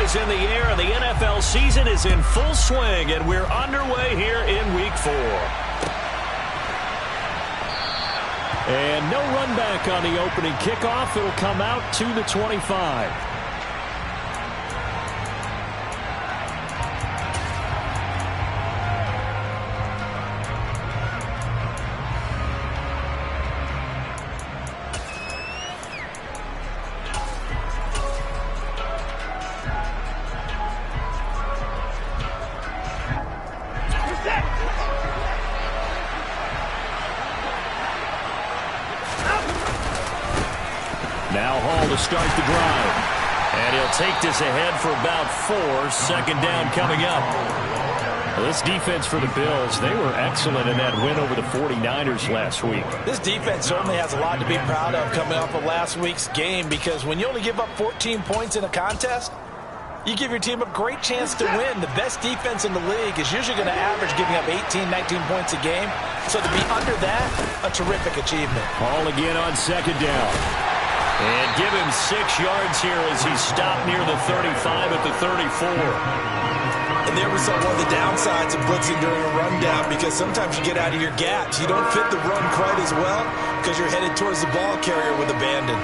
is in the air, and the NFL season is in full swing, and we're underway here in Week 4. And no run back on the opening kickoff. It'll come out to the 25. Now Hall to start the drive. And he'll take this ahead for about 4. Second down coming up. Well, this defense for the Bills, they were excellent in that win over the 49ers last week. This defense certainly has a lot to be proud of coming off of last week's game, because when you only give up 14 points in a contest, you give your team a great chance to win. The best defense in the league is usually going to average giving up 18, 19 points a game. So to be under that, a terrific achievement. Hall again on second down. And give him 6 yards here as he stopped near the 35 at the 34. And there we saw one of the downsides of blitzing during a rundown, because sometimes you get out of your gaps. You don't fit the run quite as well because you're headed towards the ball carrier with abandon.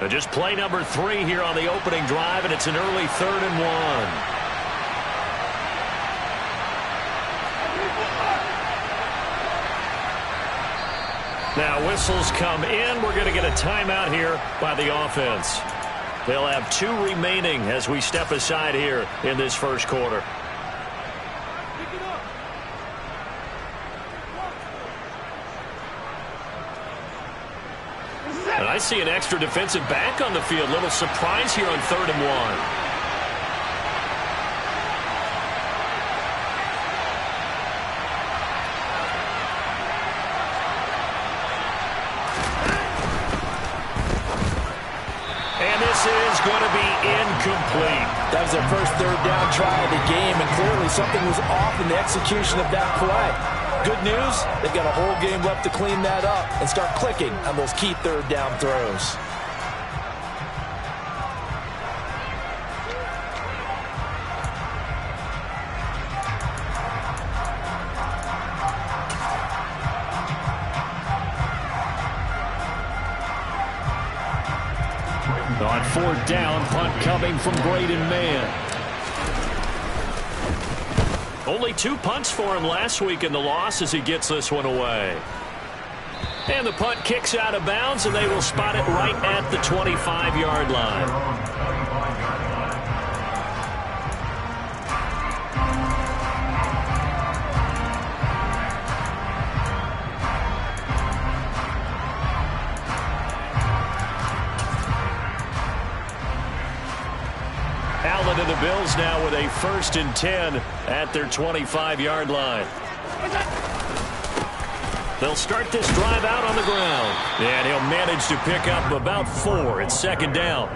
Just play number 3 here on the opening drive, and it's an early 3rd and 1. Now whistles come in. We're going to get a timeout here by the offense. They'll have 2 remaining as we step aside here in this first quarter. And I see an extra defensive back on the field. Little surprise here on 3rd and 1. Is going to be incomplete. That was their first 3rd down try of the game, and clearly something was off in the execution of that play. Good news, they've got a whole game left to clean that up and start clicking on those key 3rd down throws. On 4th down, punt coming from Braden Mann. Only 2 punts for him last week in the loss as he gets this one away. And the punt kicks out of bounds, and they will spot it right at the 25-yard line. Allen and the Bills now with a 1st and 10 at their 25-yard line. They'll start this drive out on the ground. And he'll manage to pick up about 4. It's 2nd down.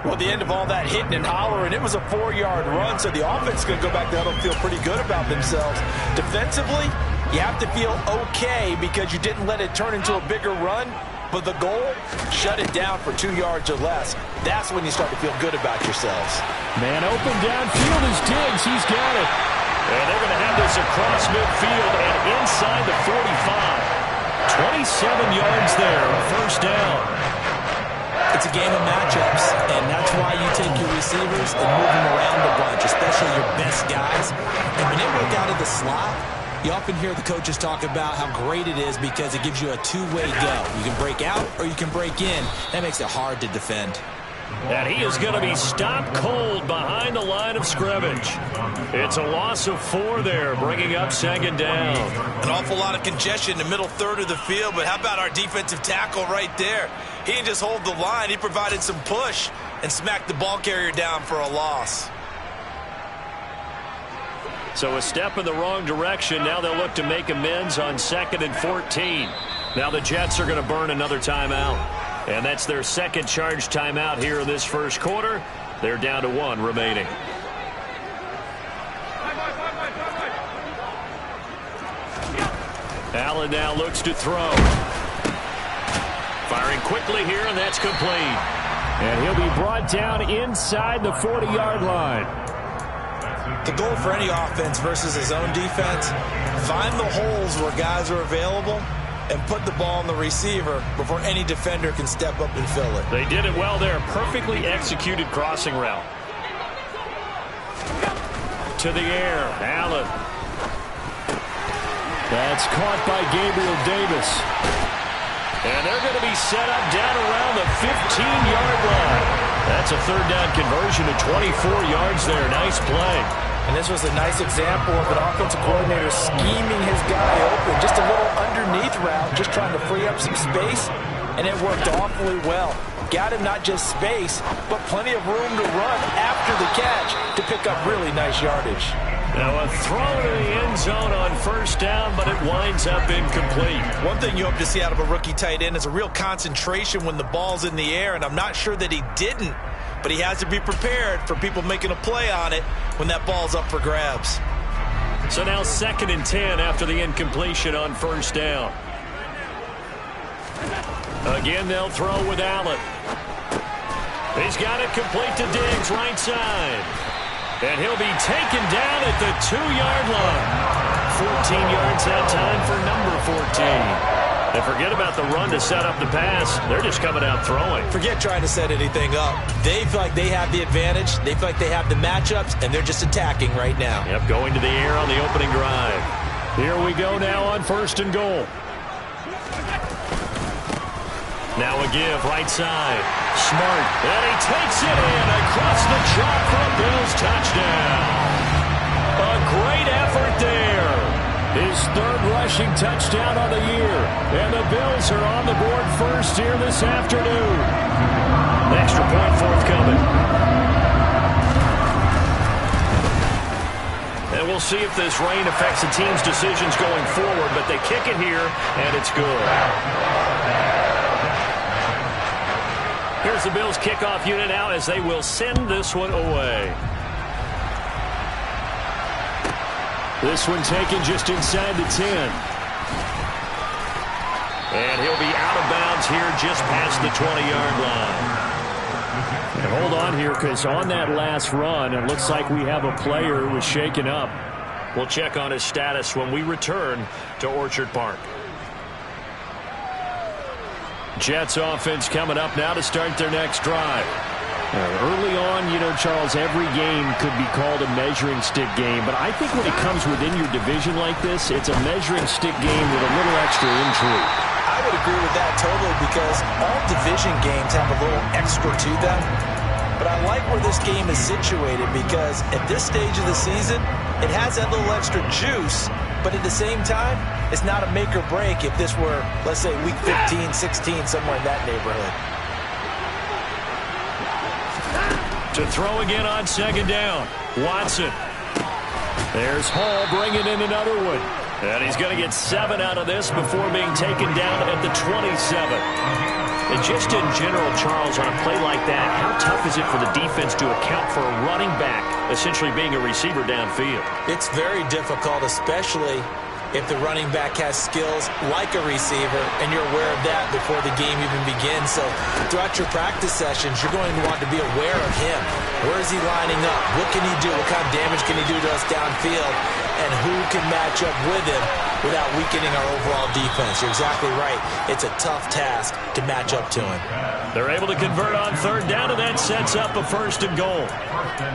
Well, the end of all that hitting and hollering, it was a 4-yard run, so the offense is going to go back there and feel pretty good about themselves. Defensively, you have to feel okay because you didn't let it turn into a bigger run. But the goal, shut it down for 2 yards or less. That's when you start to feel good about yourselves. Man open downfield is Diggs. He's got it. And they're going to have this across midfield and inside the 45. 27 yards there, 1st down. It's a game of matchups, and that's why you take your receivers and move them around the bunch, especially your best guys. And when they work out of the slot, you often hear the coaches talk about how great it is because it gives you a 2-way go. You can break out or you can break in. That makes it hard to defend. And he is going to be stopped cold behind the line of scrimmage. It's a loss of 4 there, bringing up 2nd down. An awful lot of congestion in the middle 3rd of the field, but how about our defensive tackle right there? He didn't just hold the line. He provided some push and smacked the ball carrier down for a loss. So a step in the wrong direction. Now they'll look to make amends on 2nd and 14. Now the Jets are going to burn another timeout. And that's their 2nd charge timeout here in this first quarter. They're down to 1 remaining. Allen now looks to throw. Firing quickly here, and that's complete. And he'll be brought down inside the 40-yard line. The goal for any offense versus his own defense, find the holes where guys are available and put the ball on the receiver before any defender can step up and fill it. They did it well there. Perfectly executed crossing route. To the air. Allen. That's caught by Gabriel Davis. And they're going to be set up down around the 15-yard line. That's a third down conversion to 24 yards there. Nice play. And this was a nice example of an offensive coordinator scheming his guy open. Just a little underneath route, just trying to free up some space, and it worked awfully well. Got him not just space, but plenty of room to run after the catch to pick up really nice yardage. Now a throw to the end zone on first down, but it winds up incomplete. One thing you hope to see out of a rookie tight end is a real concentration when the ball's in the air, and I'm not sure that he didn't. But he has to be prepared for people making a play on it when that ball's up for grabs. So now 2nd and 10 after the incompletion on first down. Again, they'll throw with Allen. He's got it complete to Diggs, right side. And he'll be taken down at the 2-yard line. 14 yards that time for number 14. And forget about the run to set up the pass. They're just coming out throwing. Forget trying to set anything up. They feel like they have the advantage. They feel like they have the matchups, and they're just attacking right now. Yep, going to the air on the opening drive. Here we go now on 1st and goal. Now a give, right side. Smart. And he takes it in across the chalk for a Bills touchdown. A great effort there. His 3rd rushing touchdown on the year. And the Bills are on the board first here this afternoon. Extra point forthcoming. And we'll see if this rain affects the team's decisions going forward, but they kick it here, and it's good. Here's the Bills kickoff unit out as they will send this one away. This one taken just inside the 10. And he'll be out of bounds here just past the 20-yard line. And hold on here, because on that last run, it looks like we have a player who was shaken up. We'll check on his status when we return to Orchard Park. Jets offense coming up now to start their next drive. Early on, you know, Charles, every game could be called a measuring stick game. But I think when it comes within your division like this, it's a measuring stick game with a little extra intrigue. I would agree with that totally, because all division games have a little extra to them. But I like where this game is situated, because at this stage of the season, it has that little extra juice. But at the same time, it's not a make or break if this were, let's say, week 15, 16, somewhere in that neighborhood. To throw again on 2nd down. Watson. There's Hall bringing in another one. And he's going to get 7 out of this before being taken down at the 27. And just in general, Charles, on a play like that, how tough is it for the defense to account for a running back essentially being a receiver downfield? It's very difficult, especially if the running back has skills like a receiver, and you're aware of that before the game even begins. So throughout your practice sessions, you're going to want to be aware of him. Where is he lining up? What can he do? What kind of damage can he do to us downfield? And who can match up with him without weakening our overall defense? You're exactly right. It's a tough task to match up to him. They're able to convert on 3rd down, and that sets up a 1st and goal.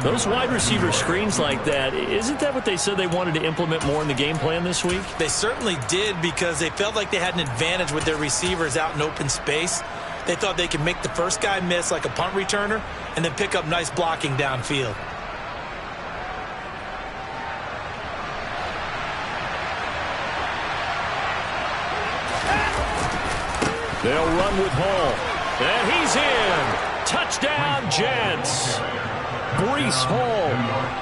Those wide receiver screens like that, isn't that what they said they wanted to implement more in the game plan this week? They certainly did, because they felt like they had an advantage with their receivers out in open space. They thought they could make the first guy miss like a punt returner and then pick up nice blocking downfield. They'll run with Hall. And he's in. Touchdown, Jets. Breece Hall,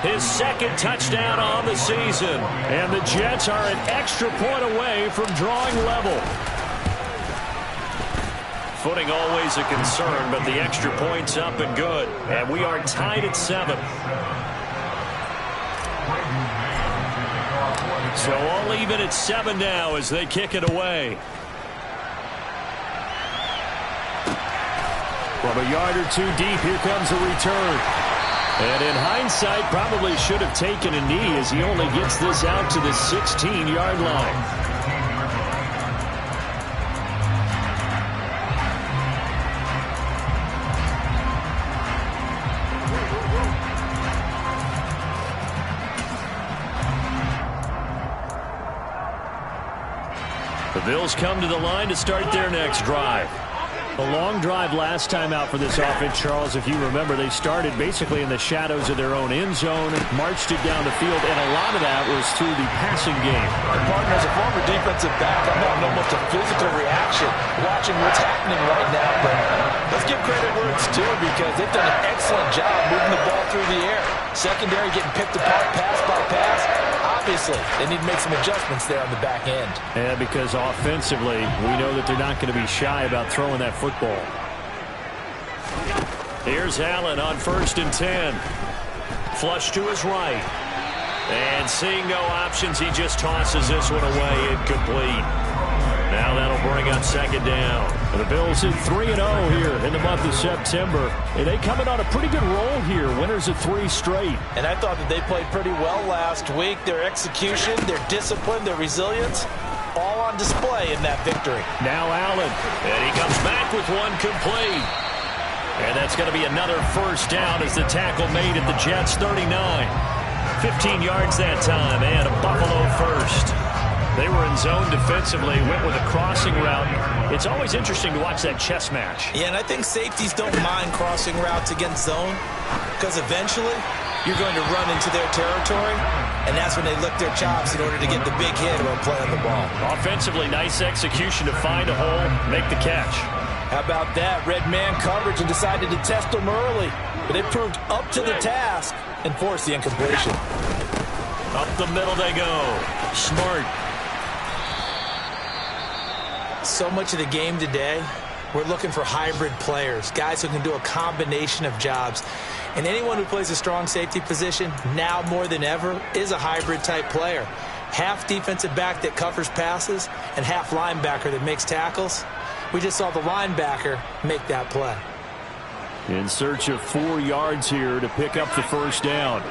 his 2nd touchdown on the season. And the Jets are an extra point away from drawing level. Footing always a concern, but the extra point's up and good. And we are tied at 7. So all even at 7 now as they kick it away. From a yard or two deep, here comes a return. And in hindsight, probably should have taken a knee as he only gets this out to the 16-yard line. The Bills come to the line to start their next drive. A long drive last time out for this offense, Charles. If you remember, they started basically in the shadows of their own end zone, marched it down the field, and a lot of that was through the passing game. Our partner, as a former defensive back, I'm having almost a physical reaction watching what's happening right now. But let's give credit where it's due because they've done an excellent job moving the ball through the air. Secondary getting picked apart pass by pass. Obviously, they need to make some adjustments there on the back end. Yeah, because offensively, we know that they're not going to be shy about throwing that football. Here's Allen on 1st and 10. Flush to his right. And seeing no options, he just tosses this one away, incomplete. Now that'll bring up 2nd down. And the Bills at 3-0 here in the month of September. And they coming on a pretty good roll here. Winners of 3 straight. And I thought that they played pretty well last week. Their execution, their discipline, their resilience, all on display in that victory. Now Allen. And he comes back with one complete. And that's going to be another 1st down as the tackle made at the Jets' 39. 15 yards that time and a Buffalo 1st. They were in zone defensively, went with a crossing route. It's always interesting to watch that chess match. Yeah, and I think safeties don't mind crossing routes against zone because eventually you're going to run into their territory, and that's when they lick their chops in order to get the big hit or play on the ball. Offensively, nice execution to find a hole, make the catch. How about that? Red man coverage and decided to test them early, but they proved up to the task and forced the incompletion. Up the middle they go. Smart. So much of the game today, we're looking for hybrid players, guys who can do a combination of jobs. And anyone who plays a strong safety position, now more than ever, is a hybrid-type player. Half defensive back that covers passes and half linebacker that makes tackles. We just saw the linebacker make that play. In search of 4 yards here to pick up the 1st down.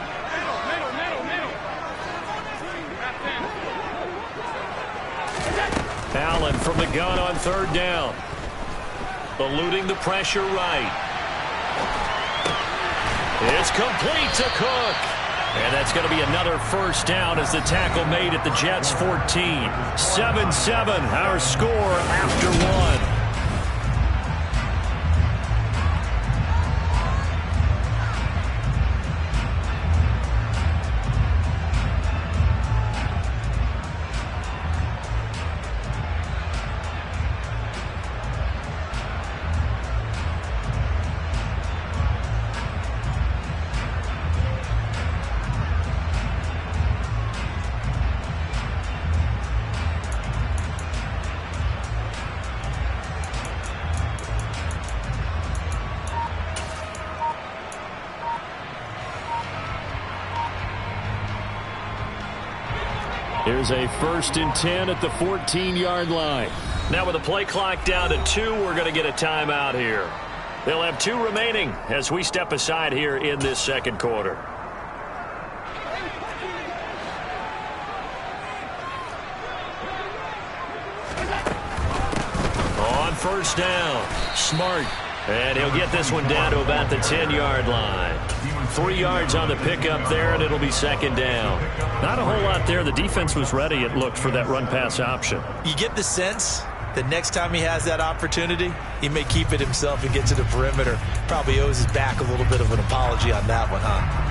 Allen from the gun on 3rd down. Eluding the pressure right. It's complete to Cook. And that's going to be another 1st down as the tackle made at the Jets' 14. 7-7, our score after 1. Here's a 1st and 10 at the 14-yard line. Now with the play clock down to 2, we're going to get a timeout here. They'll have 2 remaining as we step aside here in this 2nd quarter. On 1st down, Smart. And he'll get this one down to about the 10-yard line. 3 yards on the pickup there, and it'll be 2nd down. Not a whole lot there. The defense was ready, it looked, for that run-pass option. You get the sense that next time he has that opportunity, he may keep it himself and get to the perimeter. Probably owes his back a little bit of an apology on that one, huh?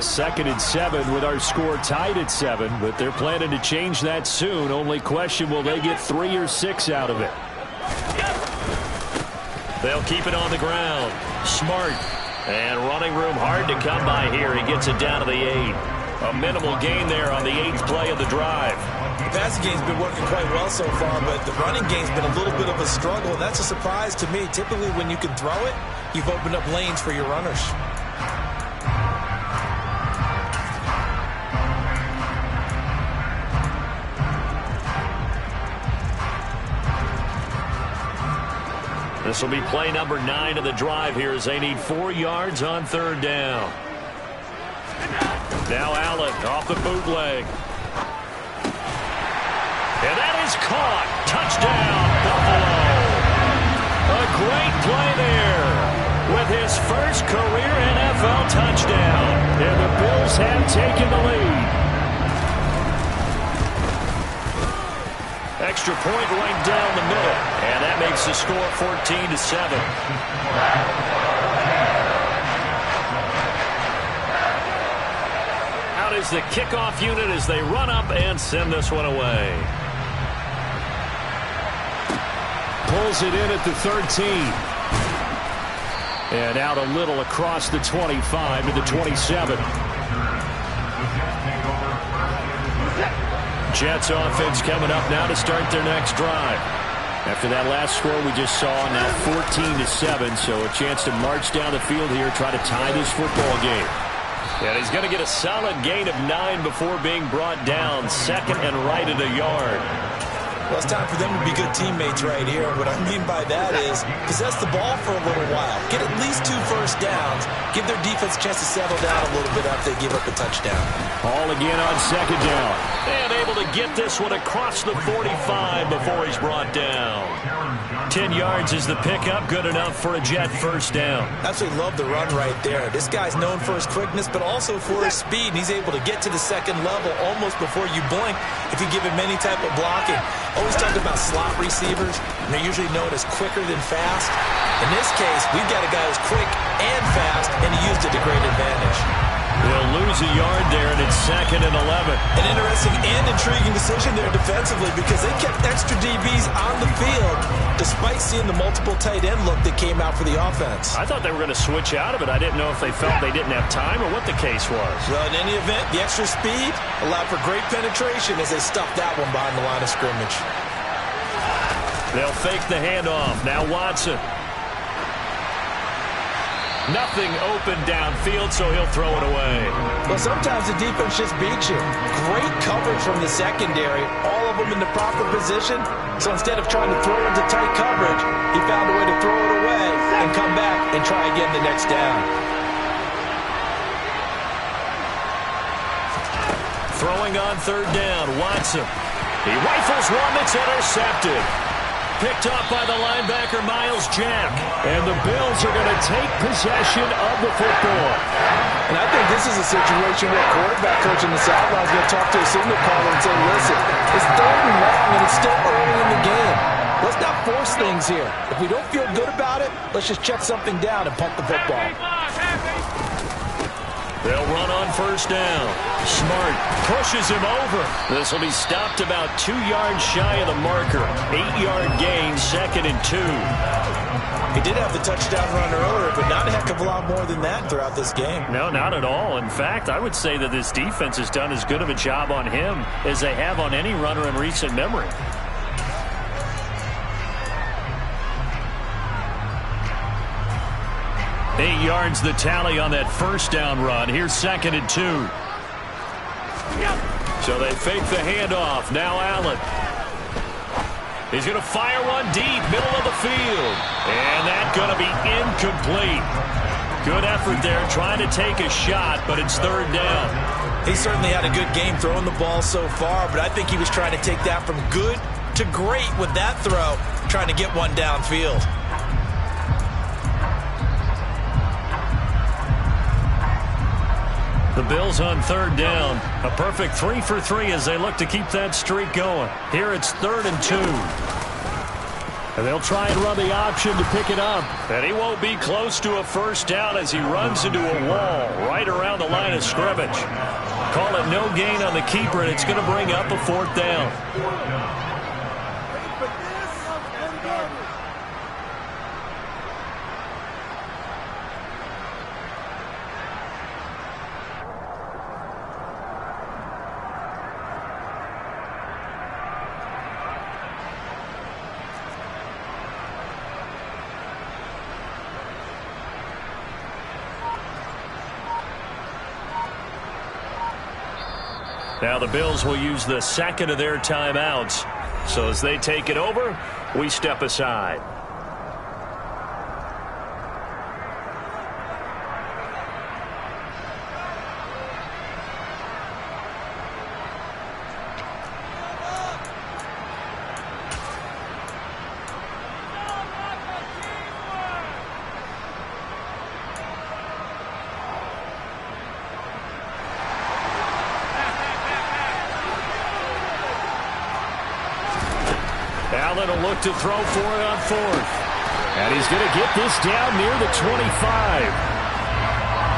2nd and 7 with our score tied at 7, but they're planning to change that soon. Only question, will they get 3 or 6 out of it? They'll keep it on the ground. Smart. And running room hard to come by here. He gets it down to the 8. A minimal gain there on the 8th play of the drive. The passing game's been working quite well so far, but the running game's been a little bit of a struggle. That's a surprise to me. Typically, when you can throw it, you've opened up lanes for your runners. This will be play number 9 of the drive here as they need 4 yards on third down. Now Allen off the bootleg. And that is caught. Touchdown, Buffalo. A great play there with his first career NFL touchdown. And the Bills have taken the lead. Extra point right down the middle. And that makes the score 14-7. Out is the kickoff unit as they run up and send this one away. Pulls it in at the 13. And out a little across the 25 to the 27. Jets offense coming up now to start their next drive. After that last score we just saw, now 14-7, so a chance to march down the field here, try to tie this football game. And he's going to get a solid gain of 9 before being brought down, second and right at a yard. Well, it's time for them to be good teammates right here. What I mean by that is possess the ball for a little while. Get at least 2 first downs. Give their defense a chance to settle down a little bit after they give up a touchdown. All again on second down. And able to get this one across the 45 before he's brought down. 10 yards is the pickup. Good enough for a Jet first down. Absolutely love the run right there. This guy's known for his quickness, but also for his speed. And he's able to get to the second level almost before you blink if you give him any type of blocking. Always talk about slot receivers, and they're usually known as quicker than fast. In this case, we've got a guy who's quick and fast, and he used it to great advantage. They'll lose a yard there, and it's second and 11. An interesting and intriguing decision there defensively because they kept extra DBs on the field despite seeing the multiple tight end look that came out for the offense. I thought they were going to switch out of it. I didn't know if they felt they didn't have time or what the case was. Well, in any event, the extra speed allowed for great penetration as they stuffed that one behind the line of scrimmage. They'll fake the handoff. Now Watson. Nothing open downfield, so he'll throw it away. Well, sometimes the defense just beats you. Great coverage from the secondary, all of them in the proper position. So instead of trying to throw into tight coverage, he found a way to throw it away and come back and try again the next down. Throwing on third down, Watson. He rifles one that's intercepted. Picked up by the linebacker, Myles Jack. And the Bills are going to take possession of the football. And I think this is a situation where quarterback coach in the sideline is going to talk to a signal caller and say, listen, it's 3rd and long and it's still early in the game. Let's not force things here. If we don't feel good about it, let's just check something down and punt the football. They'll run on first down. Smart pushes him over. This will be stopped about 2 yards shy of the marker. 8-yard gain, 2nd and 2. He did have the touchdown run earlier, but not a heck of a lot more than that throughout this game. No, not at all. In fact, I would say that this defense has done as good of a job on him as they have on any runner in recent memory. Eight yards the tally on that first down run. Here's 2nd and 2. So they fake the handoff. Now Allen. He's going to fire one deep, middle of the field. And that's going to be incomplete. Good effort there, trying to take a shot, but it's 3rd down. He certainly had a good game throwing the ball so far, but I think he was trying to take that from good to great with that throw, trying to get one downfield. The Bills on 3rd down. A perfect 3 for 3 as they look to keep that streak going. Here it's 3rd and 2. And they'll try and run the option to pick it up. And he won't be close to a first down as he runs into a wall right around the line of scrimmage. Call it no gain on the keeper, and it's going to bring up a 4th down. Now the Bills will use the 2nd of their timeouts. So as they take it over, we step aside. Allen will look to throw for it on fourth. And he's going to get this down near the 25.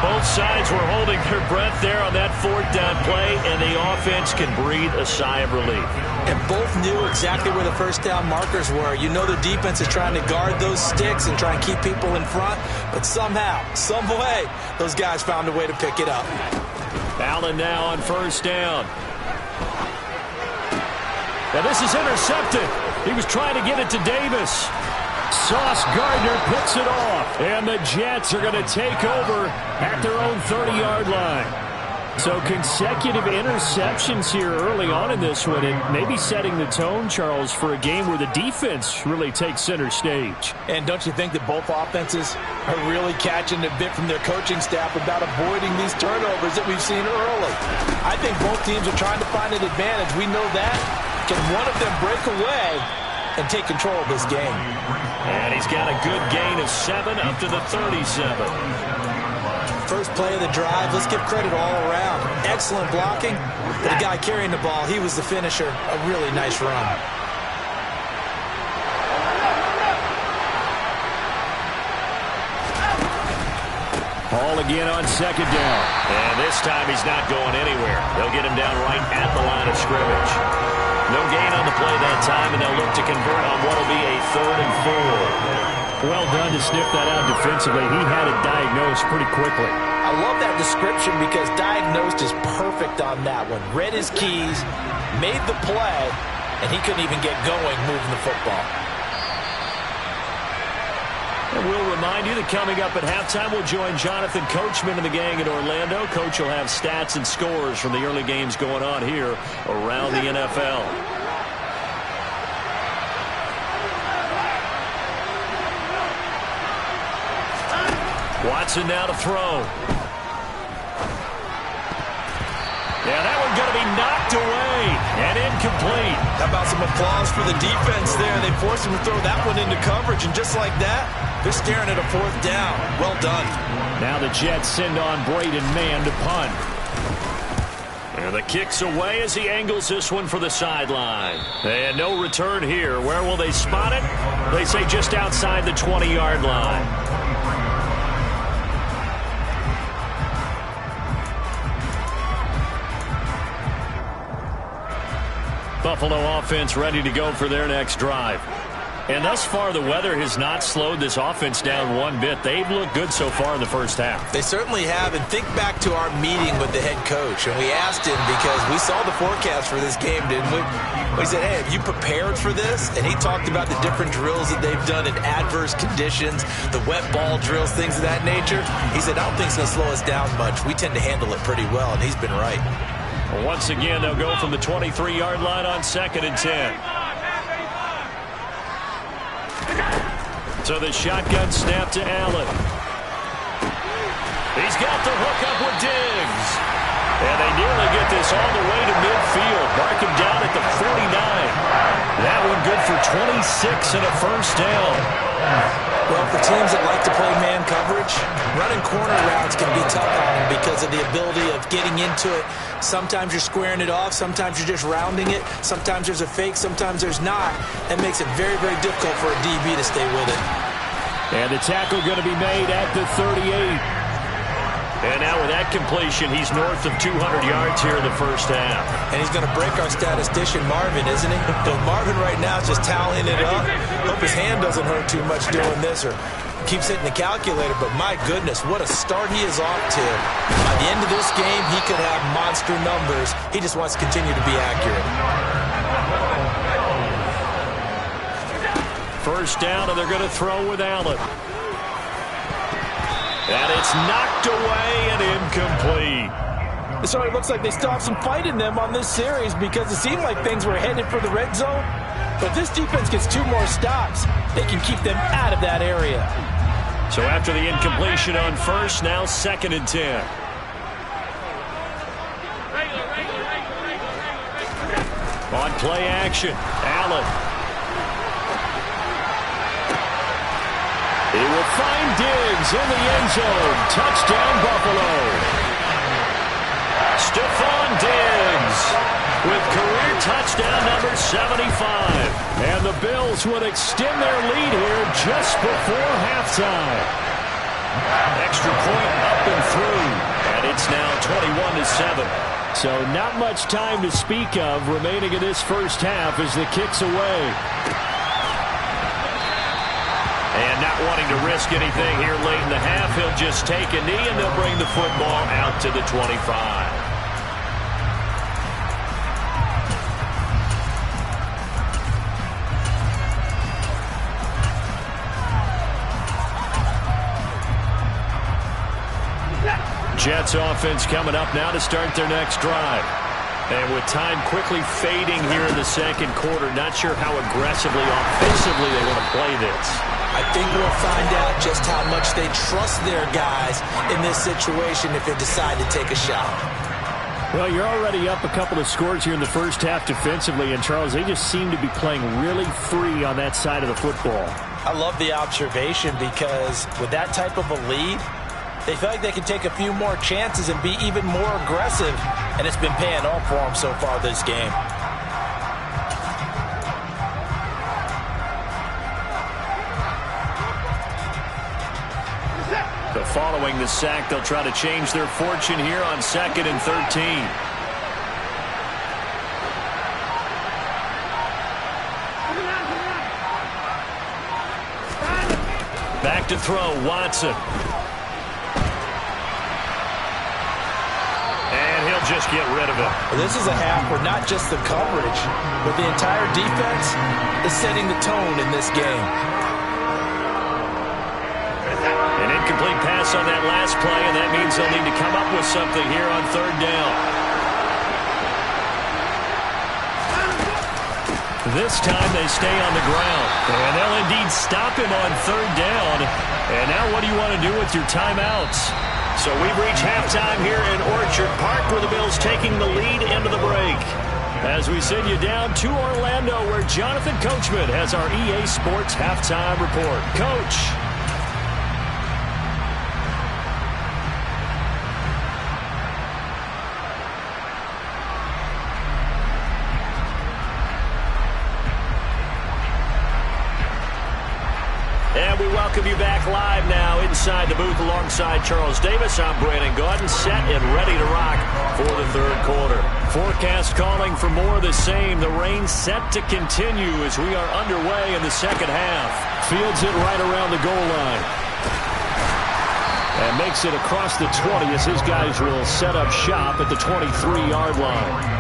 Both sides were holding their breath there on that fourth down play, and the offense can breathe a sigh of relief. And both knew exactly where the first down markers were. You know the defense is trying to guard those sticks and try and keep people in front, but somehow, some way, those guys found a way to pick it up. Allen now on first down. Now this is intercepted. He was trying to get it to Davis. Sauce Gardner picks it off, and the Jets are going to take over at their own 30-yard line. So consecutive interceptions here early on in this one, and maybe setting the tone, Charles, for a game where the defense really takes center stage. And don't you think that both offenses are really catching a bit from their coaching staff about avoiding these turnovers that we've seen early? I think both teams are trying to find an advantage. We know that. Can one of them break away and take control of this game? And he's got a good gain of 7 up to the 37. First play of the drive, let's give credit all around. Excellent blocking. The guy carrying the ball, he was the finisher. A really nice run. Ball again on second down. And this time he's not going anywhere. They'll get him down right at the line of scrimmage. No gain on the play that time, and they'll look to convert on what will be a 3rd and 4. Well done to sniff that out defensively. He had it diagnosed pretty quickly. I love that description because diagnosed is perfect on that one. Read his keys, made the play, and he couldn't even get going moving the football. And we'll remind you that coming up at halftime, we'll join Jonathan Coachman and the gang in Orlando. Coach will have stats and scores from the early games going on here around the NFL. Watson now to throw. Yeah, that one going to be knocked away and incomplete. How about some applause for the defense there? They forced him to throw that one into coverage, and just like that, they're staring at a 4th down. Well done. Now the Jets send on Braden Mann to punt. And the kick's away as he angles this one for the sideline. And no return here. Where will they spot it? They say just outside the 20-yard line. Buffalo offense ready to go for their next drive. And thus far, the weather has not slowed this offense down one bit. They've looked good so far in the first half. They certainly have. And think back to our meeting with the head coach. And we asked him because we saw the forecast for this game, didn't we? We said, hey, have you prepared for this? And he talked about the different drills that they've done in adverse conditions, the wet ball drills, things of that nature. He said, I don't think it's going to slow us down much. We tend to handle it pretty well, and he's been right. Once again, they'll go from the 23-yard line on 2nd and 10. So the shotgun snap to Allen. He's got the hook up with Diggs. And they nearly get this all the way to midfield. Mark him down at the 49. That one good for 26 and a first down. Well, for teams that like to play man coverage, running corner routes can be tough on them because of the ability of getting into it. Sometimes you're squaring it off. Sometimes you're just rounding it. Sometimes there's a fake. Sometimes there's not. That makes it very, very difficult for a DB to stay with it. And the tackle going to be made at the 38. And now with that completion, he's north of 200 yards here in the first half. And he's going to break our statistician, Marvin, isn't he? Because Marvin right now is just tallying it up. Hope his hand doesn't hurt too much doing this or keeps hitting the calculator. But my goodness, what a start he is off to. By the end of this game, he could have monster numbers. He just wants to continue to be accurate. First down, and they're going to throw with Allen. And it's knocked away and incomplete. So it looks like they stopped some fight in them on this series because it seemed like things were headed for the red zone. But if this defense gets 2 more stops, they can keep them out of that area. So after the incompletion on first, now 2nd and 10. On play action, Allen. He will find Diggs in the end zone. Touchdown, Buffalo. Stephon Diggs with career touchdown number 75. And the the Bills would extend their lead here just before halftime. Extra point up and through, and it's now 21-7. So not much time to speak of remaining in this first half as the kick's away. And not wanting to risk anything here late in the half, he'll just take a knee and they'll bring the football out to the 25. Jets offense coming up now to start their next drive. And with time quickly fading here in the second quarter, not sure how aggressively, offensively they want to play this. I think we'll find out just how much they trust their guys in this situation if they decide to take a shot. Well, you're already up a couple of scores here in the first half defensively, and Charles, they just seem to be playing really free on that side of the football. I love the observation because with that type of a lead, they feel like they can take a few more chances and be even more aggressive, and it's been paying off for them so far this game. So following the sack, they'll try to change their fortune here on 2nd and 13. Back to throw, Watson. Just get rid of it. Well, this is a half where not just the coverage, but the entire defense is setting the tone in this game. An incomplete pass on that last play, and that means they'll need to come up with something here on 3rd down. This time they stay on the ground, and they'll indeed stop him on 3rd down. And now what do you want to do with your timeouts? So we've reached halftime here in Orchard Park, where the Bills taking the lead into the break. As we send you down to Orlando, where Jonathan Coachman has our EA Sports halftime report. Coach. And we welcome you back live now inside the booth alongside Charles Davis. I'm Brandon Gaudin, set and ready to rock for the 3rd quarter. Forecast calling for more of the same. The rain set to continue as we are underway in the second half. Fields it right around the goal line. And makes it across the 20 as his guys will set up shop at the 23-yard line.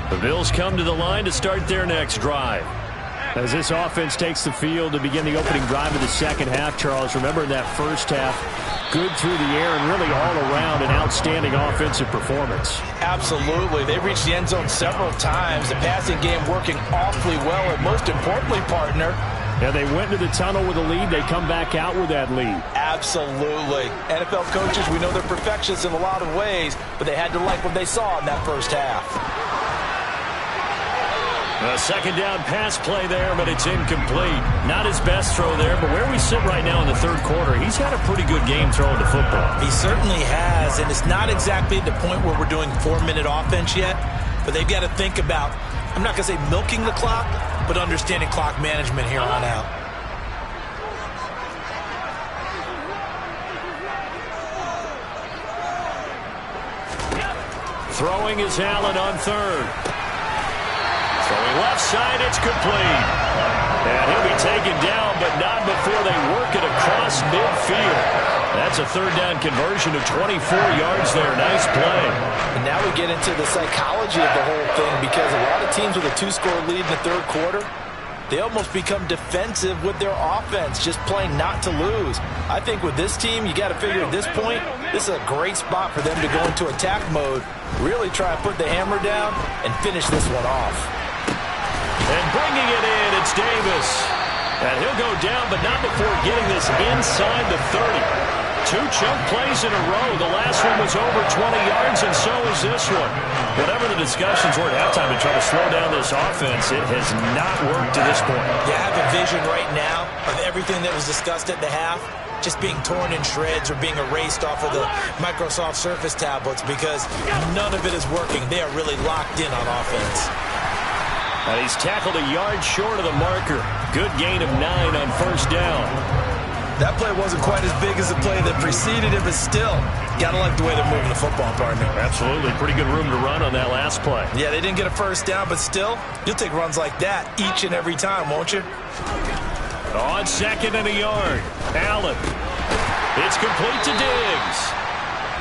The Bills come to the line to start their next drive. As this offense takes the field to begin the opening drive of the second half, Charles, remember in that first half, good through the air and really all around an outstanding offensive performance. Absolutely. They reached the end zone several times. The passing game working awfully well, and most importantly, partner, yeah, they went into the tunnel with a lead. They come back out with that lead. Absolutely. NFL coaches, we know they're perfectionists in a lot of ways, but they had to like what they saw in that first half. A second down pass play there, but it's incomplete. Not his best throw there, but where we sit right now in the 3rd quarter, he's had a pretty good game throwing the football. He certainly has, and it's not exactly the point where we're doing 4-minute offense yet, but they've got to think about, I'm not going to say milking the clock, but understanding clock management here on out. Throwing is Allen on 3rd. Throwing left side, it's complete. And he'll be taken down, but not before they work it across midfield. That's a 3rd down conversion of 24 yards there. Nice play. And now we get into the psychology of the whole thing, because a lot of teams with a 2-score lead in the 3rd quarter, they almost become defensive with their offense, just playing not to lose. I think with this team, you got to figure at this point, this is a great spot for them to go into attack mode, really try to put the hammer down and finish this one off. And bringing it in, it's Davis. And he'll go down, but not before getting this inside the 30. 2 choke plays in a row. The last one was over 20 yards, and so is this one. Whatever the discussions were at halftime to try to slow down this offense, it has not worked to this point. Yeah, I have a vision right now of everything that was discussed at the half just being torn in shreds or being erased off of the Microsoft Surface tablets because none of it is working. They are really locked in on offense. And he's tackled a yard short of the marker. Good gain of 9 on first down. That play wasn't quite as big as the play that preceded it, but still, gotta like the way they're moving the football, partner. Absolutely. Pretty good room to run on that last play. Yeah, they didn't get a first down, but still, you'll take runs like that each and every time, won't you? On 2nd and a yard. Allen. It's complete to Diggs.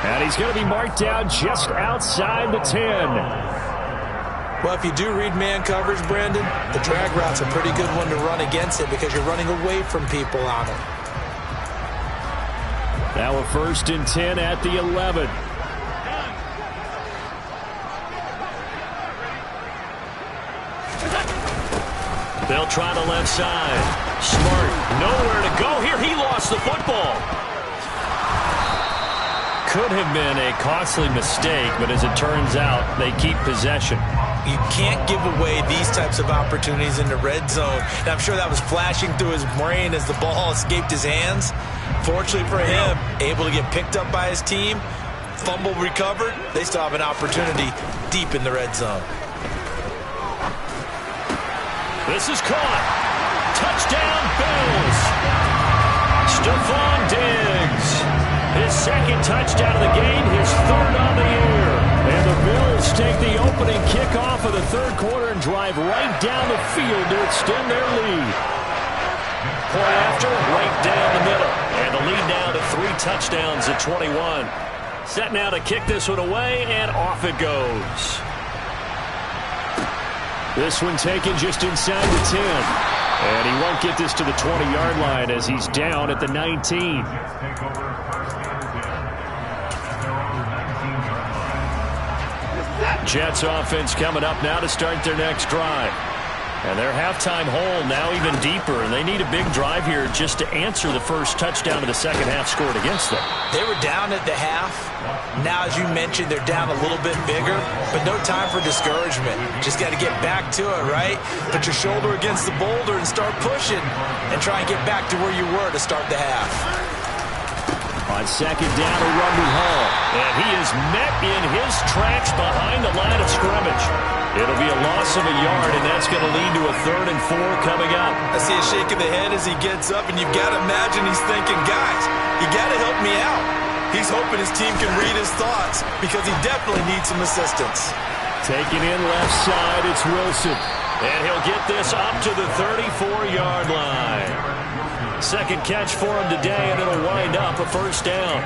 And he's going to be marked down just outside the 10. Well, if you do read man coverage, Brandon, the drag route's a pretty good one to run against it because you're running away from people on it. Now a 1st and 10 at the 11. They'll try the left side. Smart, nowhere to go here. He lost the football. Could have been a costly mistake, but as it turns out, they keep possession. You can't give away these types of opportunities in the red zone. And I'm sure that was flashing through his brain as the ball escaped his hands. Fortunately for him, able to get picked up by his team, fumble recovered. They still have an opportunity deep in the red zone. This is caught. Touchdown, Bills. Stephon Diggs. His 2nd touchdown of the game, his 3rd on the year. And the Bills take the opening kickoff of the 3rd quarter and drive right down the field to extend their lead. Point after, right down the middle. And the lead now to 3 touchdowns at 21. Set now to kick this one away, and off it goes. This one taken just inside the 10. And he won't get this to the 20-yard line as he's down at the 19. Jets offense coming up now to start their next drive. And their halftime hole now even deeper, and they need a big drive here just to answer the first touchdown of the second half scored against them. They were down at the half. Now, as you mentioned, they're down a little bit bigger, but no time for discouragement. Just got to get back to it, right? Put your shoulder against the boulder and start pushing and try and get back to where you were to start the half. On 2nd down, a run to Hall. And he is met in his tracks behind the line of scrimmage. It'll be a loss of a yard, and that's going to lead to a 3rd and 4 coming up. I see a shake of the head as he gets up, and you've got to imagine he's thinking, guys, you got to help me out. He's hoping his team can read his thoughts because he definitely needs some assistance. Taking in left side, it's Wilson. And he'll get this up to the 34-yard line. 2nd catch for him today, and it'll wind up a 1st down.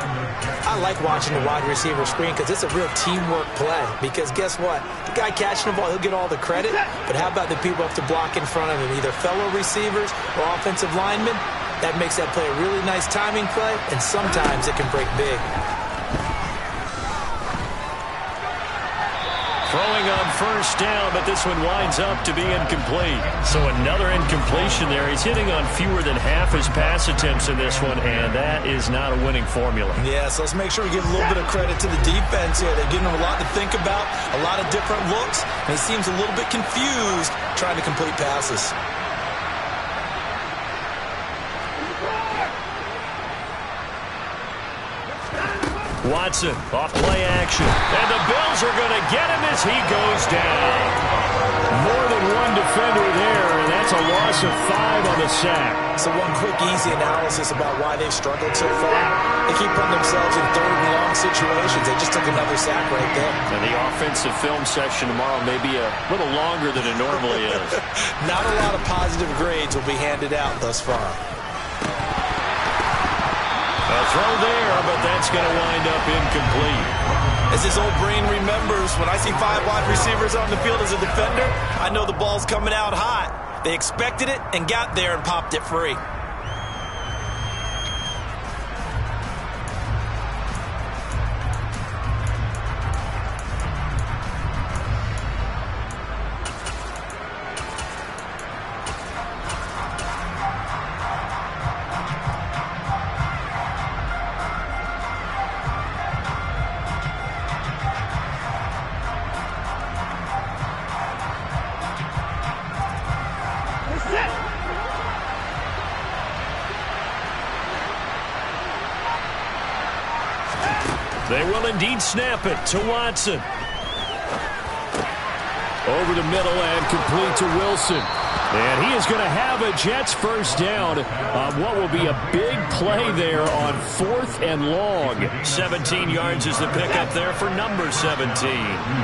I like watching the wide receiver screen because it's a real teamwork play. Because guess what? The guy catching the ball, he'll get all the credit. But how about the people up to block in front of him, either fellow receivers or offensive linemen? That makes that play a really nice timing play, and sometimes it can break big. Throwing on 1st down, but this one winds up to be incomplete. So another incompletion there. He's hitting on fewer than half his pass attempts in this one, and that is not a winning formula. Yeah, so let's make sure we give a little bit of credit to the defense here. They're giving him a lot to think about, a lot of different looks, and he seems a little bit confused trying to complete passes. Watson off play action. And the Bills are going to get him as he goes down. More than one defender there, and that's a loss of 5 on the sack. So one quick, easy analysis about why they've struggled so far. They keep putting themselves in 3rd and long situations. They just took another sack right there. And the offensive film session tomorrow may be a little longer than it normally is. Not a lot of positive grades will be handed out thus far. A throw there, but that's going to wind up incomplete. As his old brain remembers, when I see 5 wide receivers on the field as a defender, I know the ball's coming out hot. They expected it and got there and popped it free. They will indeed snap it to Watson. Over the middle and complete to Wilson. And he is going to have a Jets first down on what will be a big play there on 4th and long. 17 yards is the pickup there for number 17.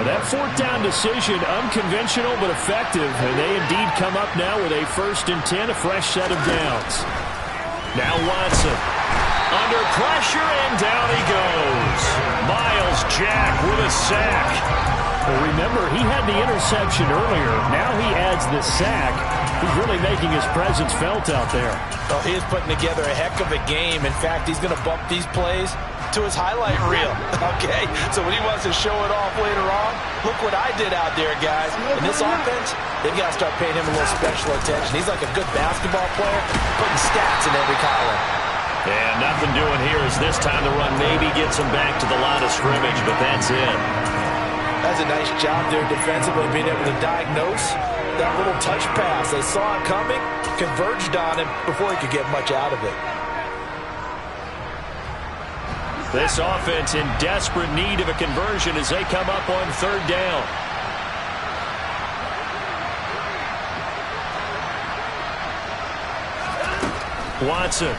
That 4th down decision, unconventional but effective. And they indeed come up now with a 1st and 10, a fresh set of downs. Now Watson. Under pressure, and down he goes. Myles Jack with a sack. Well, remember, he had the interception earlier. Now he adds the sack. He's really making his presence felt out there. Well, he is putting together a heck of a game. In fact, he's going to bump these plays to his highlight reel. Okay, so when he wants to show it off later on, look what I did out there, guys. In this offense, they've got to start paying him a little special attention. He's like a good basketball player, putting stats in every column. And nothing doing here as this time the run maybe gets him back to the line of scrimmage, but that's it. That's a nice job there defensively, being able to diagnose that little touch pass. They saw it coming, converged on him before he could get much out of it. This offense in desperate need of a conversion as they come up on 3rd down. Watson.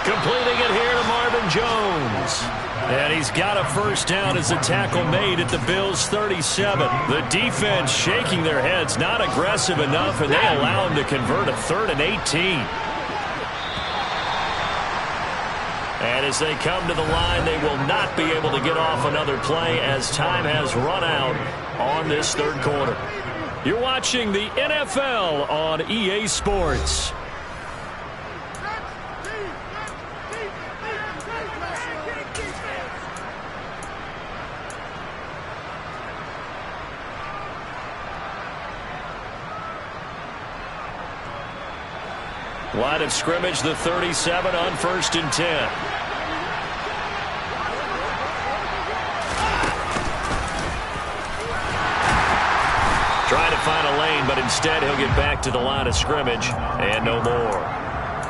Completing it here to Marvin Jones. And he's got a first down as the tackle made at the Bills' 37. The defense shaking their heads, not aggressive enough, and they allow him to convert a 3rd and 18. And as they come to the line, they will not be able to get off another play as time has run out on this 3rd quarter. You're watching the NFL on EA Sports. Line of scrimmage, the 37 on 1st and 10. Trying to find a lane, but instead he'll get back to the line of scrimmage and no more.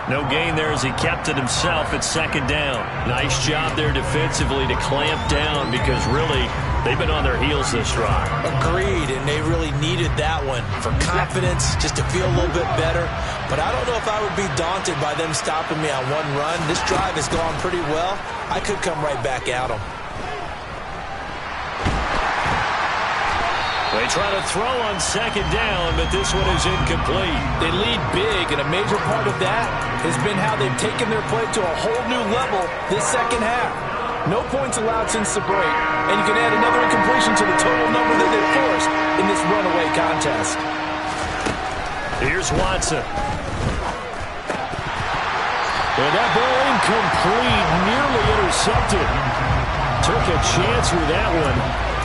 No gain there as he kept it himself at 2nd down. Nice job there defensively to clamp down because really they've been on their heels this drive. Agreed, and they really needed that one for confidence, just to feel a little bit better. But I don't know if I would be daunted by them stopping me on one run. This drive has gone pretty well. I could come right back at them. They try to throw on 2nd down, but this one is incomplete. They lead big, and a major part of that has been how they've taken their play to a whole new level this 2nd half. No points allowed since the break, and you can add another incompletion to the total number that they've forced in this runaway contest. Here's Watson. And that ball incomplete, nearly intercepted. Took a chance with that one.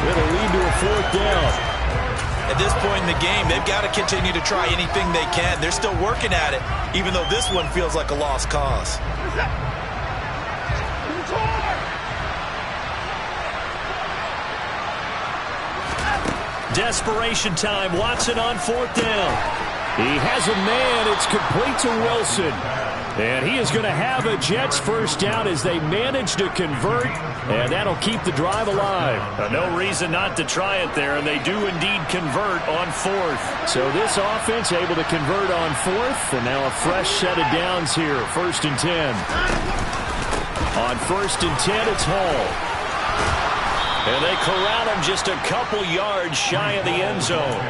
It'll lead to a 4th down. At this point in the game, they've got to continue to try anything they can. They're still working at it, even though this one feels like a lost cause. Desperation time. Watson on 4th down. He has a man. It's complete to Wilson. And he is going to have a Jets first down as they manage to convert, and that'll keep the drive alive. No reason not to try it there, and they do indeed convert on 4th. So this offense able to convert on 4th, and now a fresh set of downs here, 1st and 10. On 1st and 10, it's Hall. And they corral him just a couple yards shy of the end zone.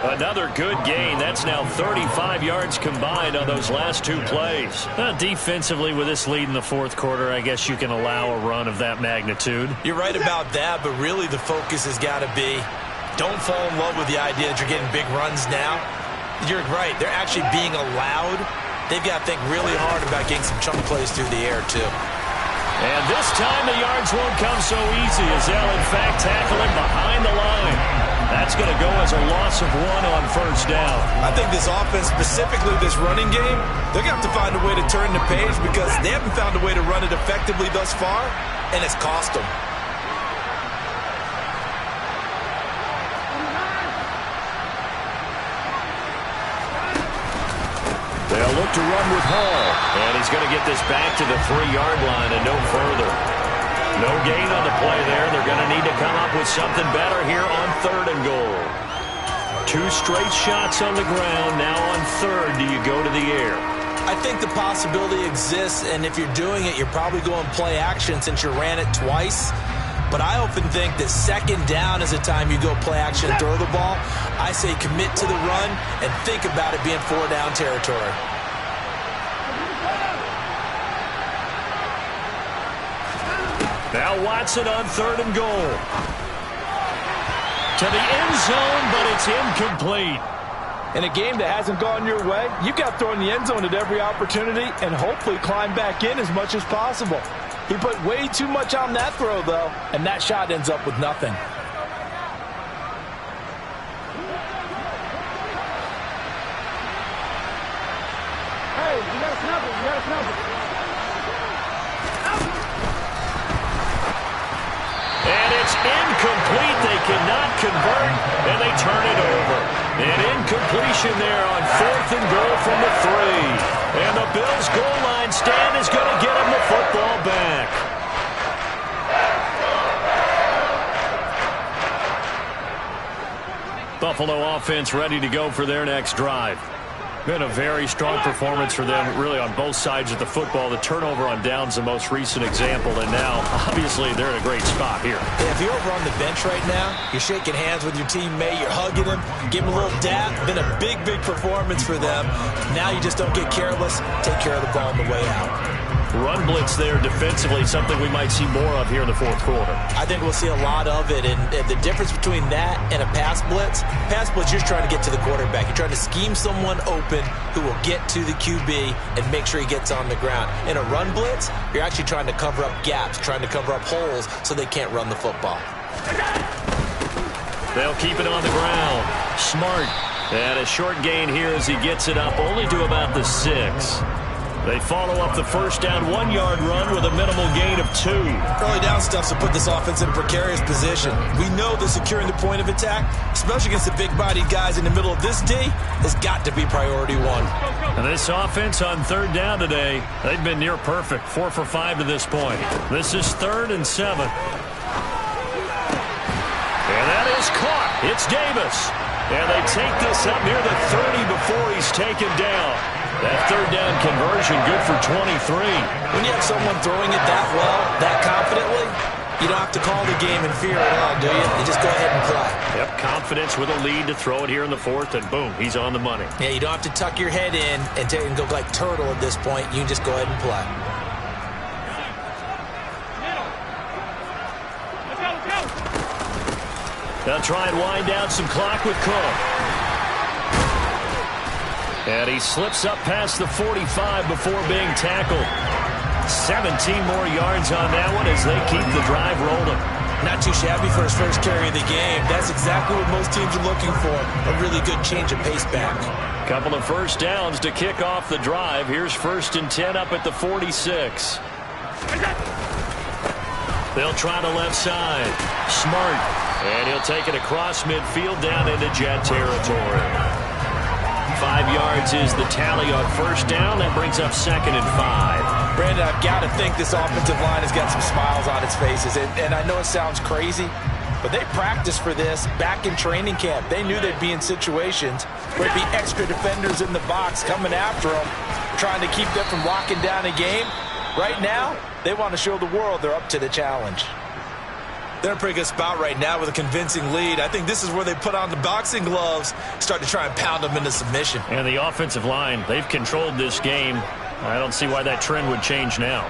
Another good gain. That's now 35 yards combined on those last 2 plays. Defensively, with this lead in the 4th quarter, I guess you can allow a run of that magnitude. You're right about that, but really the focus has got to be don't fall in love with the idea that you're getting big runs now. You're right. They're actually being allowed. They've got to think really hard about getting some chunk plays through the air, too. And this time the yards won't come so easy as they'll, in fact, tackle him behind the line. That's going to go as a loss of 1 on 1st down. I think this offense, specifically this running game, they're going to have to find a way to turn the page because they haven't found a way to run it effectively thus far, and it's cost them. They'll look to run with Hall. And he's going to get this back to the 3-yard line and no further. No gain on the play there. They're going to need to come up with something better here on 3rd and goal. 2 straight shots on the ground. Now on 3rd, do you go to the air? I think the possibility exists, and if you're doing it, you're probably going play action since you ran it twice. But I often think that 2nd down is the time you go play action and throw the ball. I say commit to the run and think about it being 4-down territory. Now Watson on 3rd and goal. To the end zone, but it's incomplete. In a game that hasn't gone your way, you've got to throw in the end zone at every opportunity and hopefully climb back in as much as possible. He put way too much on that throw, though, and that shot ends up with nothing. Hey, you got to snap it. You got to snap it. And it's incomplete. They cannot convert, and they turn it over. An incompletion there on 4th and goal from the 3. And the Bills' goal line stand is going to get him the football back. Buffalo offense ready to go for their next drive. Been a very strong performance for them, really, on both sides of the football. The turnover on downs, the most recent example, and now, obviously, they're in a great spot here. Yeah, if you're over on the bench right now, you're shaking hands with your teammate, you're hugging him, give him a little dap. Been a big, big performance for them. Now you just don't get careless. Take care of the ball on the way out. Run blitz there defensively, something we might see more of here in the 4th quarter. I think we'll see a lot of it, and the difference between that and a pass blitz, you're trying to get to the quarterback. You're trying to scheme someone open who will get to the QB and make sure he gets on the ground. In a run blitz, you're actually trying to cover up gaps, trying to cover up holes so they can't run the football. They'll keep it on the ground. Smart. And a short gain here as he gets it up only to about the 6. They follow up the 1st down 1-yard run with a minimal gain of 2. Early down stuff to put this offense in a precarious position. We know that securing the point of attack, especially against the big-bodied guys in the middle of this D, has got to be priority 1. And this offense on 3rd down today, they've been near perfect. 4 for 5 to this point. This is 3rd and 7. And that is caught. It's Davis. And they take this up near the 30 before he's taken down. That 3rd down conversion good for 23. When you have someone throwing it that well, that confidently, you don't have to call the game in fear at all, do you? You just go ahead and play. Yep, confidence with a lead to throw it here in the 4th, and boom, he's on the money. Yeah, you don't have to tuck your head in and go like turtle at this point. You can just go ahead and play. They'll try and wind down some clock with Cook. And he slips up past the 45 before being tackled. 17 more yards on that one as they keep the drive rolling. Not too shabby for his first carry of the game. That's exactly what most teams are looking for. A really good change of pace back. Couple of 1st downs to kick off the drive. Here's 1st and 10 up at the 46. They'll try the left side. Smart. And he'll take it across midfield down into Jet territory. 5 yards is the tally on 1st down. That brings up 2nd and 5. Brandon, I've got to think this offensive line has got some smiles on its faces. And I know it sounds crazy, but they practiced for this back in training camp. They knew they'd be in situations where there'd be extra defenders in the box coming after them, trying to keep them from locking down a game. Right now, they want to show the world they're up to the challenge. They're in a pretty good spot right now with a convincing lead. I think this is where they put on the boxing gloves, start to try and pound them into submission. And the offensive line, they've controlled this game. I don't see why that trend would change now.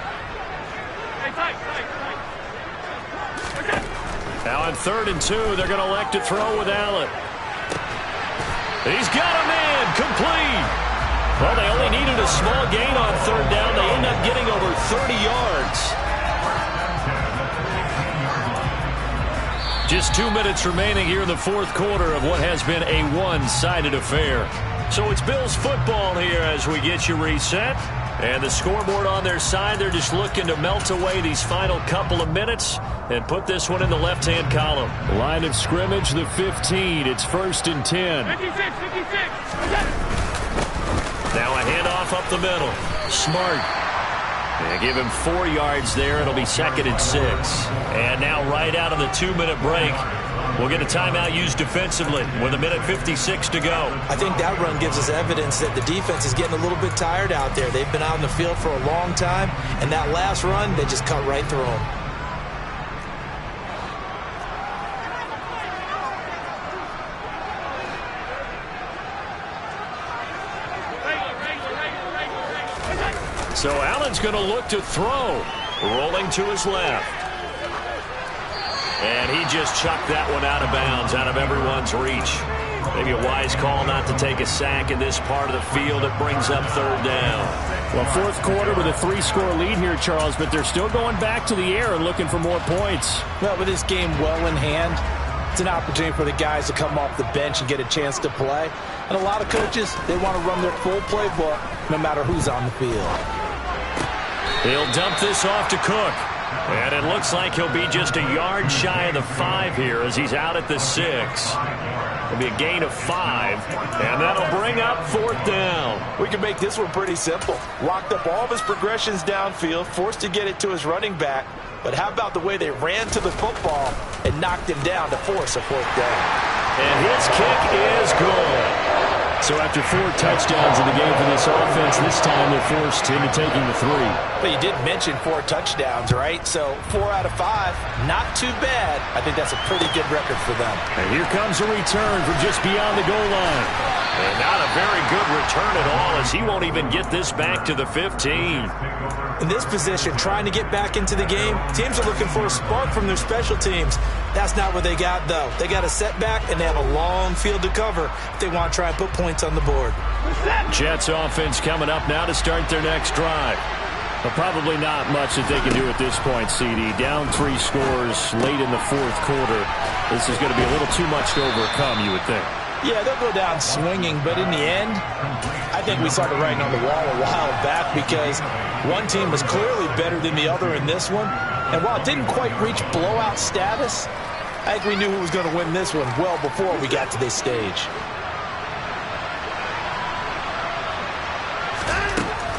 Now on 3rd and 2, they're going to elect to throw with Allen. He's got a man, complete. Well, they only needed a small gain on 3rd down. They end up getting over 30 yards. Just 2 minutes remaining here in the 4th quarter of what has been a one-sided affair. So it's Bills football here as we get you reset. And the scoreboard on their side, they're just looking to melt away these final couple of minutes and put this one in the left-hand column. Line of scrimmage, the 15. It's 1st and 10. 56. Now a handoff up the middle. Smart. And give him 4 yards there. It'll be 2nd and 6. And now right out of the 2-minute break, we'll get a timeout used defensively with 1:56 to go. I think that run gives us evidence that the defense is getting a little bit tired out there. They've been out in the field for a long time, and that last run, they just cut right through them. So Allen's going to look to throw. Rolling to his left. And he just chucked that one out of bounds, out of everyone's reach. Maybe a wise call not to take a sack in this part of the field. It brings up 3rd down. Well, 4th quarter with a 3-score lead here, Charles, but they're still going back to the air and looking for more points. Well, with this game well in hand, it's an opportunity for the guys to come off the bench and get a chance to play. And a lot of coaches, they want to run their full playbook no matter who's on the field. He'll dump this off to Cook. And it looks like he'll be just a yard shy of the 5 here as he's out at the 6. It'll be a gain of 5, and that'll bring up 4th down. We can make this one pretty simple. Locked up all of his progressions downfield, forced to get it to his running back. But how about the way they ran to the football and knocked him down to force a 4th down? And his kick is good. So after 4 touchdowns in the game for this offense, this time they're forced into taking the 3. But you did mention 4 touchdowns, right? So 4 out of 5, not too bad. I think that's a pretty good record for them. And here comes a return from just beyond the goal line. And not a very good return at all, as he won't even get this back to the 15. In this position, trying to get back into the game, teams are looking for a spark from their special teams. That's not what they got, though. They got a setback, and they have a long field to cover if they want to try and put points on the board. Jets offense coming up now to start their next drive. But probably not much that they can do at this point, CD. Down 3 scores late in the 4th quarter. This is going to be a little too much to overcome, you would think. Yeah, they'll go down swinging, but in the end, I think we saw the writing on the wall a while back because one team was clearly better than the other in this one. And while it didn't quite reach blowout status, I think we knew who was going to win this one well before we got to this stage.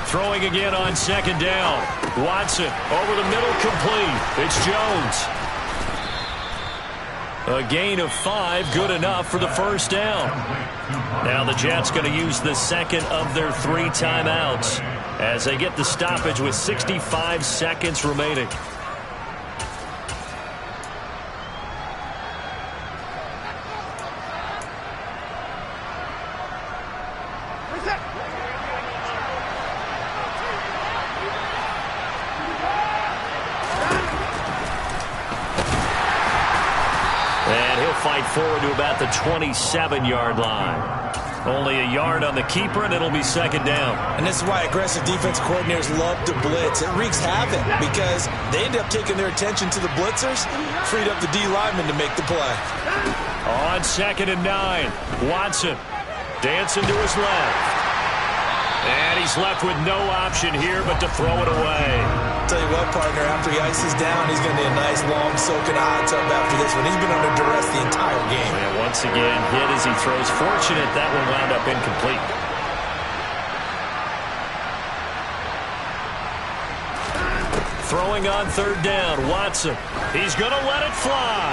Throwing again on 2nd down. Watson over the middle, complete. It's Jones. A gain of 5, good enough for the 1st down. Now the Jets going to use the 2nd of their 3 timeouts as they get the stoppage with 65 seconds remaining. Fight forward to about the 27-yard line. Only a yard on the keeper, and it'll be 2nd down. And this is why aggressive defense coordinators love to blitz. It wreaks havoc because they end up taking their attention to the blitzers, freed up the D lineman to make the play. On 2nd and 9, Watson dancing to his left. And he's left with no option here but to throw it away. Tell you what, partner, after he ices down, he's going to need a nice, long, soaking hot tub after this one. He's been under duress the entire game. And once again, hit as he throws. Fortunate that one wound up incomplete. Throwing on 3rd down, Watson. He's going to let it fly.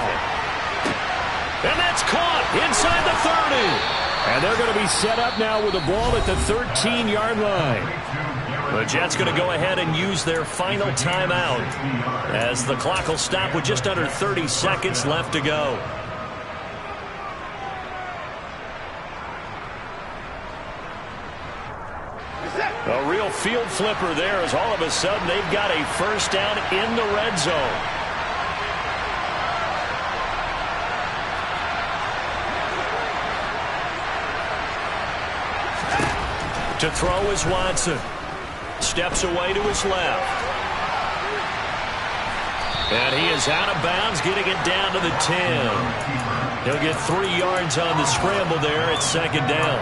And that's caught inside the 30. And they're going to be set up now with the ball at the 13-yard line. The Jets going to go ahead and use their final timeout as the clock will stop with just under 30 seconds left to go. A real field flipper there as all of a sudden they've got a 1st down in the red zone. To throw is Watson. Steps away to his left. And he is out of bounds, getting it down to the 10. He'll get 3 yards on the scramble there at 2nd down.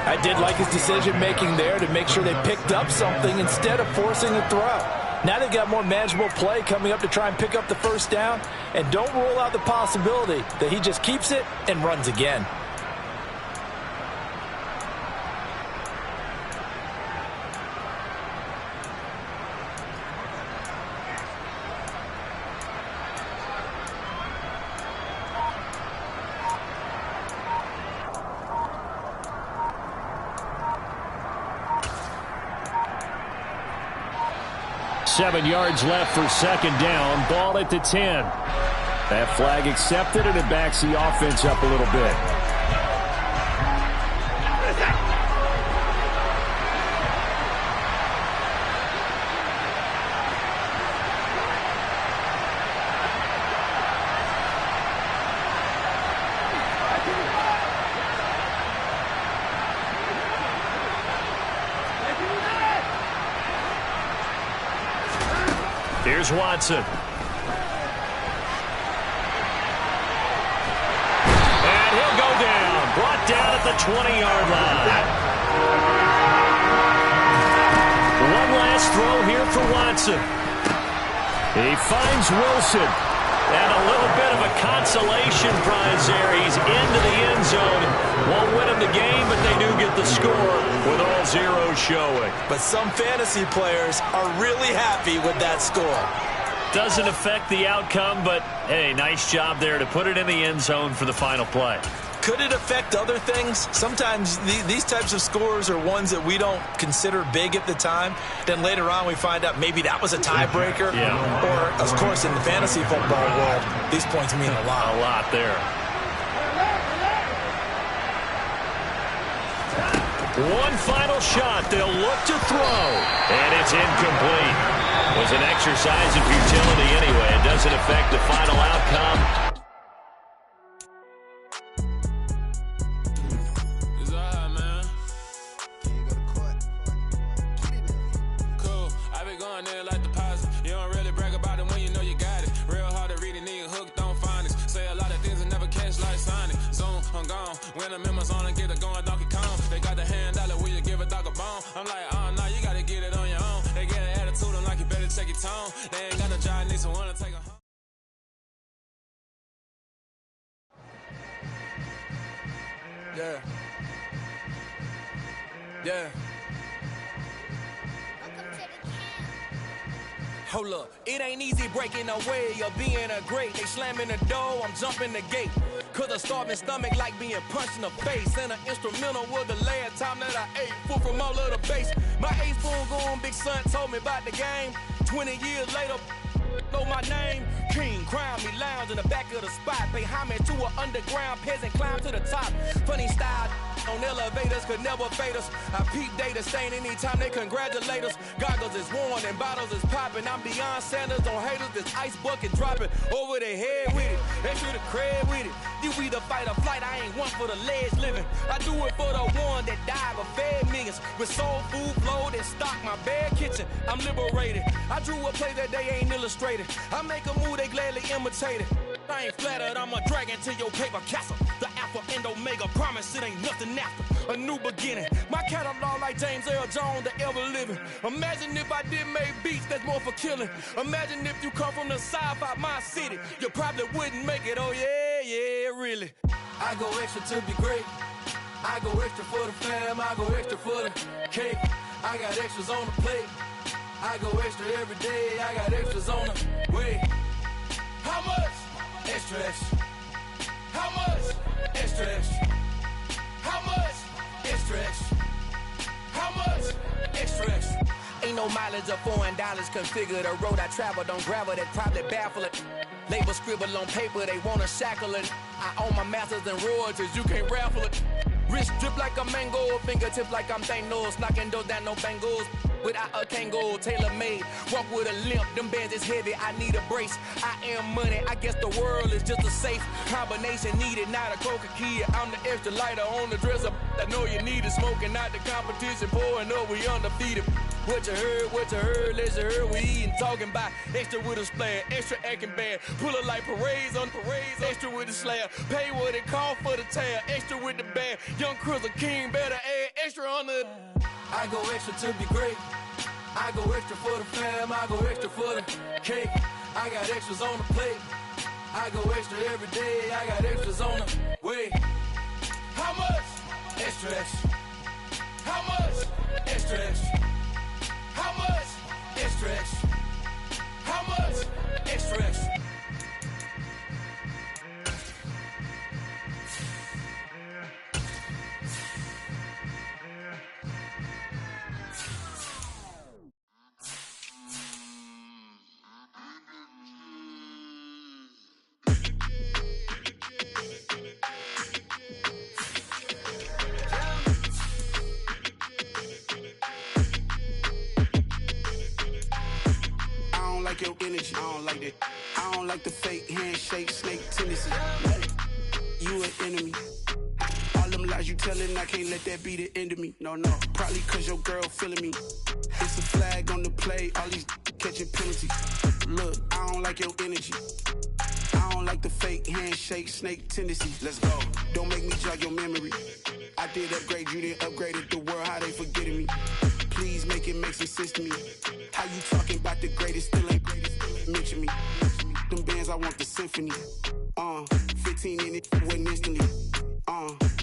I did like his decision-making there to make sure they picked up something instead of forcing a throw. Now they've got more manageable play coming up to try and pick up the 1st down. And don't rule out the possibility that he just keeps it and runs again. 7 yards left for second down. Ball at the 10. That flag accepted, and it backs the offense up a little bit. Here's Watson. And he'll go down. Brought down at the 20-yard line. One last throw here for Watson. He finds Wilson. And a little bit of a consolation prize there. He's into the end zone. Won't win him the game, but they do get the score with all zeros showing. But some fantasy players are really happy with that score. Doesn't affect the outcome, but, hey, nice job there to put it in the end zone for the final play. Could it affect other things? Sometimes these types of scores are ones that we don't consider big at the time. Then later on we find out maybe that was a tiebreaker. Yeah. Or, of course, in the fantasy football world, these points mean a lot. A lot there. One final shot. They'll look to throw. And it's incomplete. It was an exercise in futility anyway. It doesn't affect the final outcome. When the members on and get it going Donkey Kong, they got the hand dollar, will you give a dog a bone? I'm like, oh no, you gotta get it on your own. They get an attitude, I'm like, you better check your tone. They ain't got no job, need someone to take a home. Yeah. Yeah. Hold up, it ain't easy breaking away or being a great. They slamming the door, I'm jumping the gate. Cause a starving stomach like being punched in the face. And an instrumental was the last time that I ate food from all of the base. My ace spoon going, big son told me about the game. 20 years later, know my name. King, crown me, lounge in the back of the spot. Pay homage to an underground peasant, climb to the top. Funny style on elevators could never fade us. I peep data stain anytime they congratulate us. Goggles is worn and bottles is popping. I'm beyond Sanders on haters, this ice bucket dropping over their head with it. They should have cred with it. You either fight or flight, I ain't one for the ledge living. I do it for the one that died but fed millions. With soul food flowed and stocked my bad kitchen. I'm liberated. I drew a play that they ain't illustrated. I make a move, they gladly imitate it. I ain't flattered, I'm a dragon to your paper castle. The Alpha and Omega, promise it ain't nothing after. A new beginning. My catalog like James Earl Jones, the ever living. Imagine if I did make beats that's more for killing. Imagine if you come from the south out my city. You probably wouldn't make it, oh yeah, really. I go extra to be great. I go extra for the fam, I go extra for the cake. I got extras on the plate. I go extra every day, I got extras on the way. How much? Extra, extra. How much? Extra, extra. How much? Extra, extra. How much? Extra, extra. Ain't no mileage of $4 configure the road I travel. Don't gravel that probably baffle it. Label scribble on paper, they wanna shackle it. I own my masters and royalties, you can't raffle it. Wrist drip like a mango, fingertips like I'm Thanos, knocking those down no bangles. Without a Kango, tailor-made, walk with a limp, them bands is heavy, I need a brace. I am money, I guess the world is just a safe combination needed, not a coca key. I'm the extra lighter on the dresser, I know you need it, smoking out the competition, pouring up, we undefeated. What you heard, let's hear we eatin', talking about extra with a splash, extra acting bad, pull it like parades on parades, extra with the slab, pay what it cost for the tab, extra with the bag, young Chris a king, better add extra on the. I go extra to be great. I go extra for the fam, I go extra for the cake. I got extras on the plate. I go extra every day, I got extras on the way. How much? Extra, extra. How much? Extra, extra. How much? Extra, extra. How much? Extra, extra. like your energy. I don't like that. I don't like the fake handshake, snake tendency. You an enemy. All them lies you telling, I can't let that be the end of me. No, probably cause your girl feeling me. It's a flag on the play, all these catching penalties. Look, I don't like your energy. I don't like the fake handshake, snake tendency. Let's go. Don't make me jog your memory. I did upgrade, you didn't upgrade it. The world, how they forgetting me. Please make it make some sense to me. How you talking about the greatest, still ain't greatest, mention me. Them bands, I want the symphony. 15 in it, went instantly.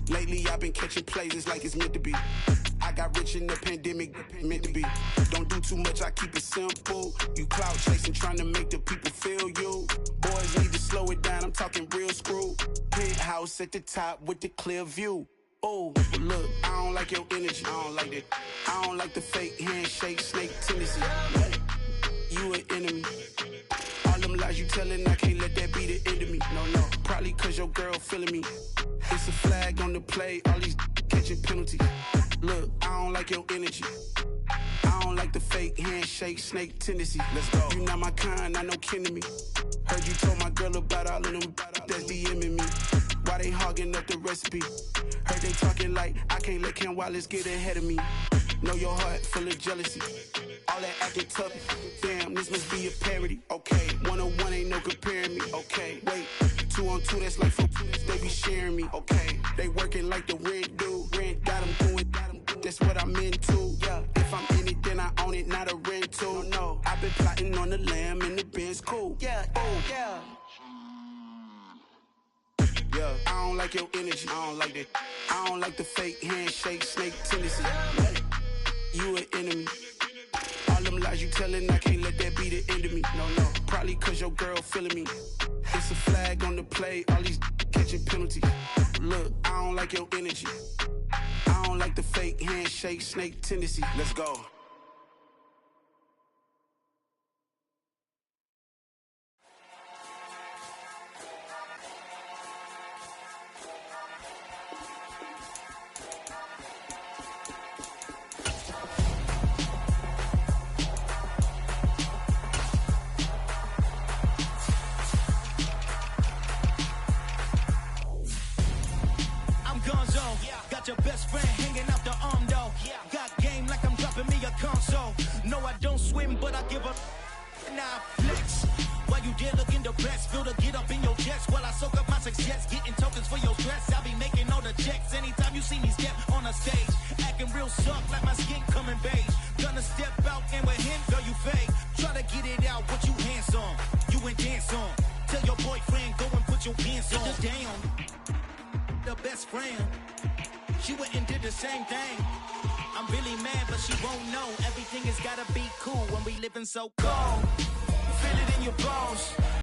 Lately I've been catching plays, it's like it's meant to be. I got rich in the pandemic, meant to be. Don't do too much, I keep it simple. You clout chasing, trying to make the people feel you. Boys need to slow it down, I'm talking real screw. Penthouse at the top with the clear view. Oh, look, I don't like your energy. I don't like that. I don't like the fake handshake, snake tendency. You an enemy. All them lies you telling, I can't let that be the end of me. No, probably cause your girl feeling me. It's a flag on the play, all these catching penalties. Look, I don't like your energy. I don't like the fake handshake, snake tendency. Let's go. You not my kind, I know kin to me. Heard you told my girl about all of them that's DMing me. Why they hogging up the recipe? Heard they talking like I can't let Ken Wallace get ahead of me. Know your heart full of jealousy. All that acting tough, damn, this must be a parody. Okay, 101 ain't no comparing me. Okay, wait, 2 on 2, that's like 4, they be sharing me. Okay, they working like the rent dude. Rent got them doing, that's what I'm into. Yeah, if I'm in it, then I own it, not a rental. No, I've been plotting on the lamb and the Benz cool. Yeah, oh, yeah. Yeah, I don't like your energy. I don't like that. I don't like the fake handshake, snake tendency. You an enemy. All them lies you telling, I can't let that be the end of me. No, probably cause your girl feeling me. It's a flag on the play, all these catching penalties. Look, I don't like your energy. I don't like the fake handshake, snake tendency. Let's go. Your best friend hanging out the arm though. Got game like I'm dropping me a console. No, I don't swim, but I give a now flex. While you there looking depressed, feel the get up in your chest while I soak up my success. Getting tokens for your stress. I'll be making all the checks anytime you see me step on a stage. Acting real soft like my skin coming beige. Gonna step out and with him, girl, you fade. Try to get it out, but you hands on. You ain't dance on. Tell your boyfriend, go and put your pants on. Down. The best friend. She went and did the same thing. I'm really mad, but she won't know. Everything has gotta be cool when we living so cold. Feel it in your bones.